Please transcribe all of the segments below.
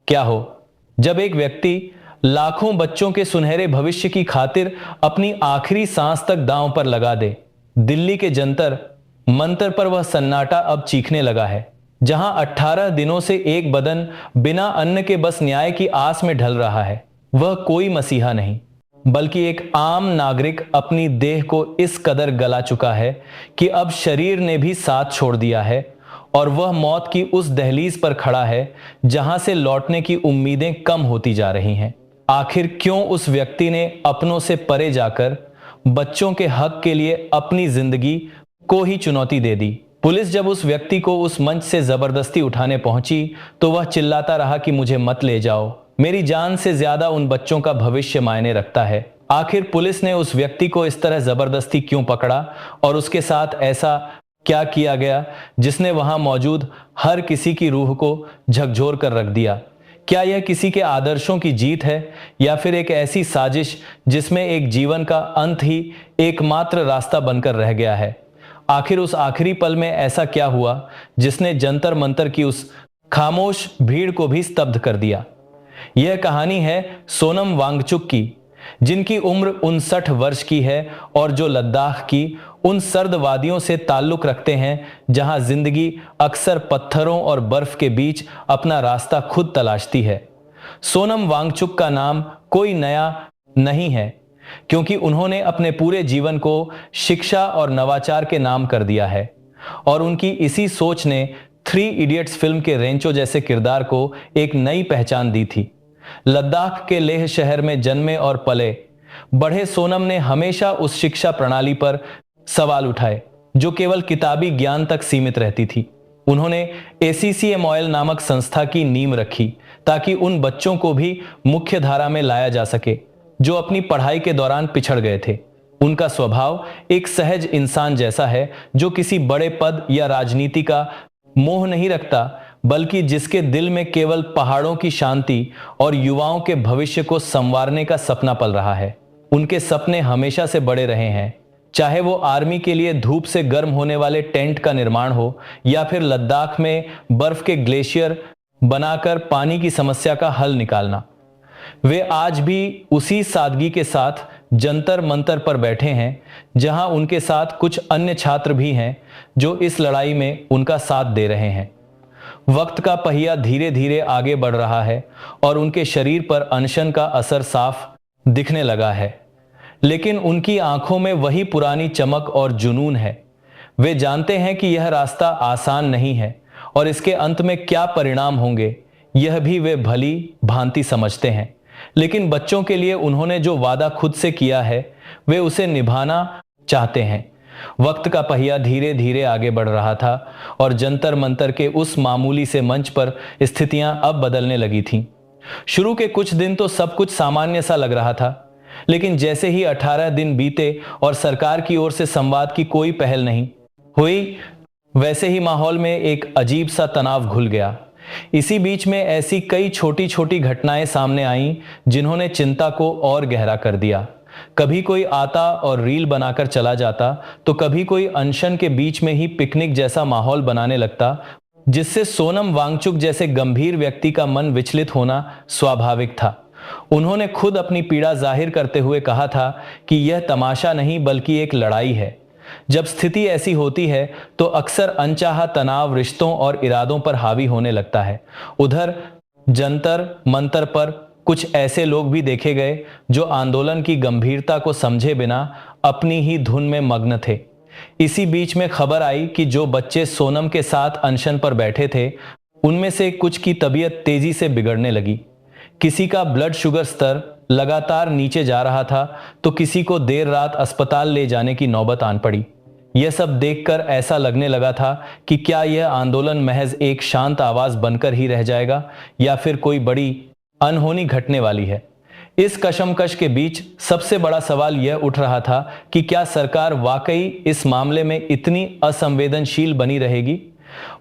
क्या हो जब एक व्यक्ति लाखों बच्चों के सुनहरे भविष्य की खातिर अपनी आखिरी सांस तक दांव पर लगा दे। दिल्ली के जंतर मंतर पर वह सन्नाटा अब चीखने लगा है, जहां 18 दिनों से एक बदन बिना अन्न के बस न्याय की आस में ढल रहा है। वह कोई मसीहा नहीं, बल्कि एक आम नागरिक अपनी देह को इस कदर गला चुका है कि अब शरीर ने भी साथ छोड़ दिया है और वह मौत की उस दहलीज पर खड़ा है जहां से लौटने की उम्मीदें कम होती जा रही हैं। आखिर क्यों उस व्यक्ति ने अपनों से परे जाकर बच्चों के हक के लिए अपनी जिंदगी को ही चुनौती दे दी। पुलिस जब उस व्यक्ति को उस मंच से जबरदस्ती उठाने पहुंची तो वह चिल्लाता रहा कि मुझे मत ले जाओ, मेरी जान से ज्यादा उन बच्चों का भविष्य मायने रखता है। आखिर पुलिस ने उस व्यक्ति को इस तरह जबरदस्ती क्यों पकड़ा और उसके साथ ऐसा क्या किया गया जिसने वहां मौजूद हर किसी की रूह को झकझोर कर रख दिया? क्या यह किसी के आदर्शों की जीत है या फिर एक ऐसी साजिश जिसमें एक जीवन का अंत ही एकमात्र रास्ता बनकर रह गया है? आखिर उस आखिरी पल में ऐसा क्या हुआ जिसने जंतर मंतर की उस खामोश भीड़ को भी स्तब्ध कर दिया? यह कहानी है सोनम वांगचुक की, जिनकी उम्र 59 वर्ष की है और जो लद्दाख की उन सर्द वादियों से ताल्लुक रखते हैं जहां जिंदगी अक्सर पत्थरों और बर्फ के बीच अपना रास्ता खुद तलाशती है। सोनम वांगचुक का नाम कोई नया नहीं है, क्योंकि उन्होंने अपने पूरे जीवन को शिक्षा और नवाचार के नाम कर दिया है और उनकी इसी सोच ने 3 इडियट्स फिल्म के रेंचो जैसे किरदार को एक नई पहचान दी थी। लद्दाख के लेह शहर में जन्मे और पले बढ़े सोनम ने हमेशा उस शिक्षा प्रणाली पर सवाल उठाए जो केवल किताबी ज्ञान तक सीमित रहती थी। उन्होंने ACCMOIL नामक संस्था की नींव रखी ताकि उन बच्चों को भी मुख्य धारा में लाया जा सके जो अपनी पढ़ाई के दौरान पिछड़ गए थे। उनका स्वभाव एक सहज इंसान जैसा है जो किसी बड़े पद या राजनीति का मोह नहीं रखता, बल्कि जिसके दिल में केवल पहाड़ों की शांति और युवाओं के भविष्य को संवारने का सपना पल रहा है। उनके सपने हमेशा से बड़े रहे हैं, चाहे वो आर्मी के लिए धूप से गर्म होने वाले टेंट का निर्माण हो या फिर लद्दाख में बर्फ के ग्लेशियर बनाकर पानी की समस्या का हल निकालना। वे आज भी उसी सादगी के साथ जंतर मंतर पर बैठे हैं, जहां उनके साथ कुछ अन्य छात्र भी हैं जो इस लड़ाई में उनका साथ दे रहे हैं। वक्त का पहिया धीरे धीरे आगे बढ़ रहा है और उनके शरीर पर अनशन का असर साफ दिखने लगा है, लेकिन उनकी आंखों में वही पुरानी चमक और जुनून है। वे जानते हैं कि यह रास्ता आसान नहीं है और इसके अंत में क्या परिणाम होंगे यह भी वे भली भांति समझते हैं। लेकिन बच्चों के लिए उन्होंने जो वादा खुद से किया है वे उसे निभाना चाहते हैं। वक्त का पहिया धीरे धीरे आगे बढ़ रहा था और जंतर मंतर के उस मामूली से मंच पर स्थितियां अब बदलने लगी थीं। शुरू के कुछ दिन तो सब कुछ सामान्य सा लग रहा था, लेकिन जैसे ही 18 दिन बीते और सरकार की ओर से संवाद की कोई पहल नहीं हुई, वैसे ही माहौल में एक अजीब सा तनाव घुल गया। इसी बीच में ऐसी कई छोटी छोटी घटनाएं सामने आईं जिन्होंने चिंता को और गहरा कर दिया। कभी कोई आता और रील बनाकर चला जाता, तो कभी कोई अनशन के बीच में ही पिकनिक जैसा माहौल बनाने लगता, जिससे सोनम वांगचुक जैसे गंभीर व्यक्ति का मन विचलित होना स्वाभाविक था। उन्होंने खुद अपनी पीड़ा जाहिर करते हुए कहा था कि यह तमाशा नहीं बल्कि एक लड़ाई है। जब स्थिति ऐसी होती है तो अक्सर अनचाहा तनाव रिश्तों और इरादों पर हावी होने लगता है। उधर जंतर मंतर पर कुछ ऐसे लोग भी देखे गए जो आंदोलन की गंभीरता को समझे बिना अपनी ही धुन में मग्न थे। इसी बीच में खबर आई कि जो बच्चे सोनम के साथ अनशन पर बैठे थे, उनमें से कुछ की तबीयत तेजी से बिगड़ने लगी। किसी का ब्लड शुगर स्तर लगातार नीचे जा रहा था तो किसी को देर रात अस्पताल ले जाने की नौबत आन पड़ी। यह सब देखकर ऐसा लगने लगा था कि क्या यह आंदोलन महज एक शांत आवाज बनकर ही रह जाएगा या फिर कोई बड़ी अनहोनी घटने वाली है। इस कशमकश के बीच सबसे बड़ा सवाल यह उठ रहा था कि क्या सरकार वाकई इस मामले में इतनी असंवेदनशील बनी रहेगी।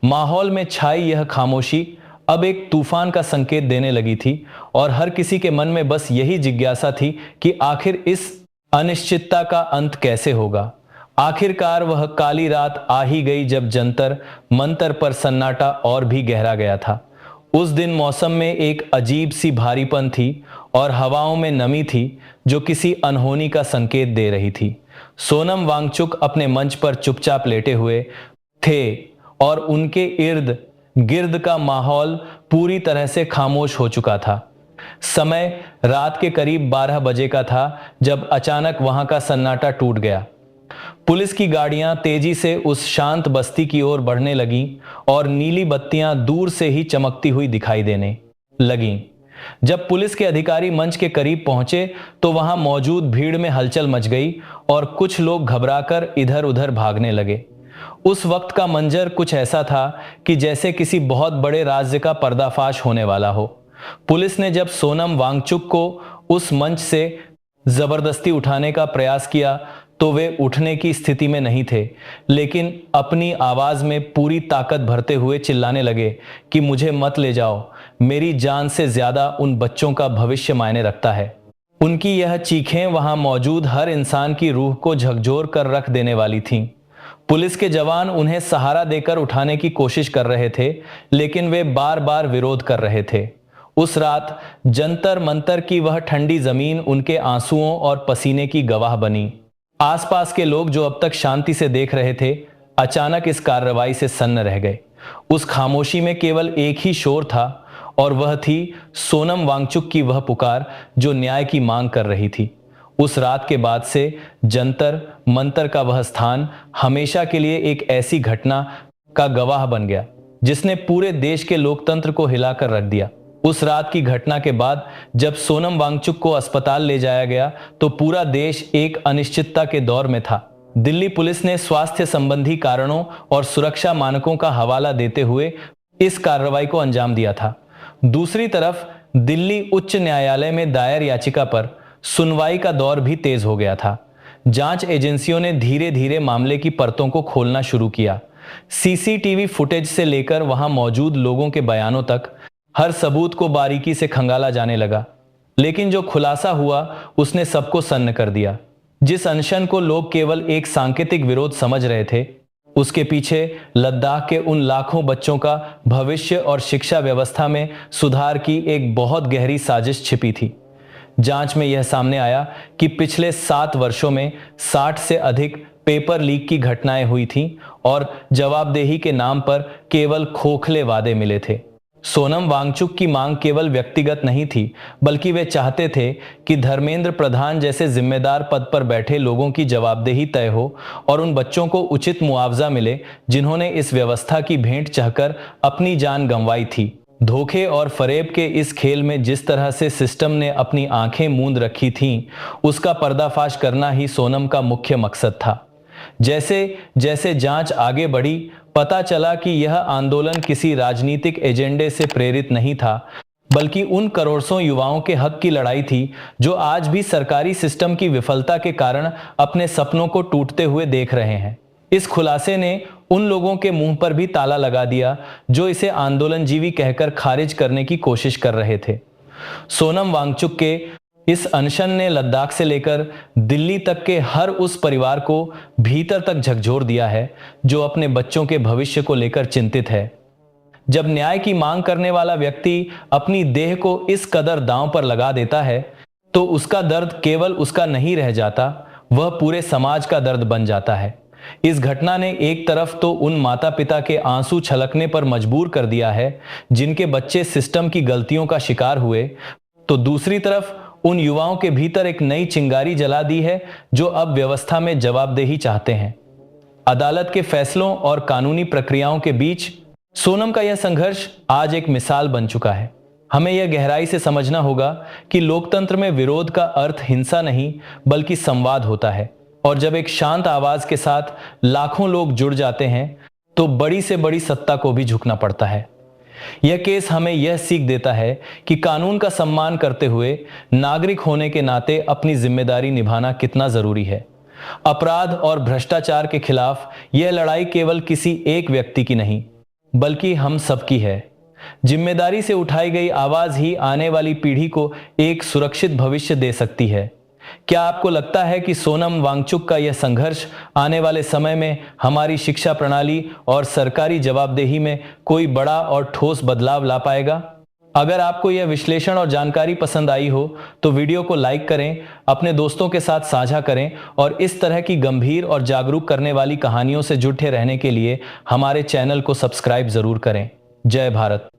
माहौल में छाई यह खामोशी अब एक तूफान का संकेत देने लगी थी और हर किसी के मन में बस यही जिज्ञासा थी कि आखिर इस अनिश्चितता का अंत कैसे होगा। आखिरकार वह काली रात आ ही गई जब जंतर मंतर पर सन्नाटा और भी गहरा गया था। उस दिन मौसम में एक अजीब सी भारीपन थी और हवाओं में नमी थी जो किसी अनहोनी का संकेत दे रही थी। सोनम वांगचुक अपने मंच पर चुपचाप लेटे हुए थे और उनके इर्द गिर्द का माहौल पूरी तरह से खामोश हो चुका था। समय रात के करीब 12 बजे का था जब अचानक वहां का सन्नाटा टूट गया। पुलिस की गाड़ियां तेजी से उस शांत बस्ती की ओर बढ़ने लगीं और नीली बत्तियां दूर से ही चमकती हुई दिखाई देने लगीं। जब पुलिस के अधिकारी मंच के करीब पहुंचे तो वहां मौजूद भीड़ में हलचल मच गई और कुछ लोग घबराकर इधर उधर भागने लगे। उस वक्त का मंजर कुछ ऐसा था कि जैसे किसी बहुत बड़े राज्य का पर्दाफाश होने वाला हो। पुलिस ने जब सोनम वांगचुक को उस मंच से जबरदस्ती उठाने का प्रयास किया तो वे उठने की स्थिति में नहीं थे, लेकिन अपनी आवाज में पूरी ताकत भरते हुए चिल्लाने लगे कि मुझे मत ले जाओ, मेरी जान से ज्यादा उन बच्चों का भविष्य मायने रखता है। उनकी यह चीखें वहां मौजूद हर इंसान की रूह को झकझोर कर रख देने वाली थीं। पुलिस के जवान उन्हें सहारा देकर उठाने की कोशिश कर रहे थे, लेकिन वे बार बार विरोध कर रहे थे। उस रात जंतर मंतर की वह ठंडी जमीन उनके आंसुओं और पसीने की गवाह बनी। आसपास के लोग जो अब तक शांति से देख रहे थे, अचानक इस कार्रवाई से सन्न रह गए। उस खामोशी में केवल एक ही शोर था और वह थी सोनम वांगचुक की वह पुकार जो न्याय की मांग कर रही थी। उस रात के बाद से जंतर मंतर का वह स्थान हमेशा के लिए एक ऐसी घटना का गवाह बन गया जिसने पूरे देश के लोकतंत्र को हिलाकर रख दिया। उस रात की घटना के बाद जब सोनम वांगचुक को अस्पताल ले जाया गया तो पूरा देश एक अनिश्चितता के दौर में था। दिल्ली पुलिस ने स्वास्थ्य संबंधी कारणों और सुरक्षा मानकों का हवाला देते हुए इस कार्रवाई को अंजाम दिया था। दूसरी तरफ दिल्ली उच्च न्यायालय में दायर याचिका पर सुनवाई का दौर भी तेज हो गया था। जांच एजेंसियों ने धीरे धीरे मामले की परतों को खोलना शुरू किया। सीसीटीवी फुटेज से लेकर वहां मौजूद लोगों के बयानों तक हर सबूत को बारीकी से खंगाला जाने लगा, लेकिन जो खुलासा हुआ उसने सबको सन्न कर दिया। जिस अनशन को लोग केवल एक सांकेतिक विरोध समझ रहे थे, उसके पीछे लद्दाख के उन लाखों बच्चों का भविष्य और शिक्षा व्यवस्था में सुधार की एक बहुत गहरी साजिश छिपी थी। जांच में यह सामने आया कि पिछले 7 वर्षों में 60 से अधिक पेपर लीक की घटनाएं हुई थीं और जवाबदेही के नाम पर केवल खोखले वादे मिले थे। सोनम वांगचुक की मांग केवल व्यक्तिगत नहीं थी, बल्कि वे चाहते थे कि धर्मेंद्र प्रधान जैसे जिम्मेदार पद पर बैठे लोगों की जवाबदेही तय हो और उन बच्चों को उचित मुआवजा मिले जिन्होंने इस व्यवस्था की भेंट चाहकर अपनी जान गंवाई थी। धोखे और फरेब के इस खेल में जिस तरह से सिस्टम ने अपनी आंखें मूंद रखी थीं, उसका पर्दाफाश करना ही सोनम का मुख्य मकसद था। जैसे जैसे जांच आगे बढ़ी, पता चला कि यह आंदोलन किसी राजनीतिक एजेंडे से प्रेरित नहीं था, बल्कि उन करोड़ों युवाओं के हक की लड़ाई थी जो आज भी सरकारी सिस्टम की विफलता के कारण अपने सपनों को टूटते हुए देख रहे हैं। इस खुलासे ने उन लोगों के मुंह पर भी ताला लगा दिया जो इसे आंदोलनजीवी कहकर खारिज करने की कोशिश कर रहे थे। सोनम वांगचुक के इस अनशन ने लद्दाख से लेकर दिल्ली तक के हर उस परिवार को भीतर तक झकझोर दिया है जो अपने बच्चों के भविष्य को लेकर चिंतित है। जब न्याय की मांग करने वाला व्यक्ति अपनी देह को इस कदर दांव पर लगा देता है तो उसका दर्द केवल उसका नहीं रह जाता, वह पूरे समाज का दर्द बन जाता है। इस घटना ने एक तरफ तो उन माता पिता के आंसू छलकने पर मजबूर कर दिया है जिनके बच्चे सिस्टम की गलतियों का शिकार हुए, तो दूसरी तरफ उन युवाओं के भीतर एक नई चिंगारी जला दी है जो अब व्यवस्था में जवाबदेही चाहते हैं। अदालत के फैसलों और कानूनी प्रक्रियाओं के बीच सोनम का यह संघर्ष आज एक मिसाल बन चुका है। हमें यह गहराई से समझना होगा कि लोकतंत्र में विरोध का अर्थ हिंसा नहीं बल्कि संवाद होता है, और जब एक शांत आवाज के साथ लाखों लोग जुड़ जाते हैं तो बड़ी से बड़ी सत्ता को भी झुकना पड़ता है। यह केस हमें यह सीख देता है कि कानून का सम्मान करते हुए नागरिक होने के नाते अपनी जिम्मेदारी निभाना कितना जरूरी है। अपराध और भ्रष्टाचार के खिलाफ यह लड़ाई केवल किसी एक व्यक्ति की नहीं बल्कि हम सबकी है। जिम्मेदारी से उठाई गई आवाज ही आने वाली पीढ़ी को एक सुरक्षित भविष्य दे सकती है। क्या आपको लगता है कि सोनम वांगचुक का यह संघर्ष आने वाले समय में हमारी शिक्षा प्रणाली और सरकारी जवाबदेही में कोई बड़ा और ठोस बदलाव ला पाएगा? अगर आपको यह विश्लेषण और जानकारी पसंद आई हो तो वीडियो को लाइक करें, अपने दोस्तों के साथ साझा करें और इस तरह की गंभीर और जागरूक करने वाली कहानियों से जुड़े रहने के लिए हमारे चैनल को सब्सक्राइब जरूर करें। जय भारत।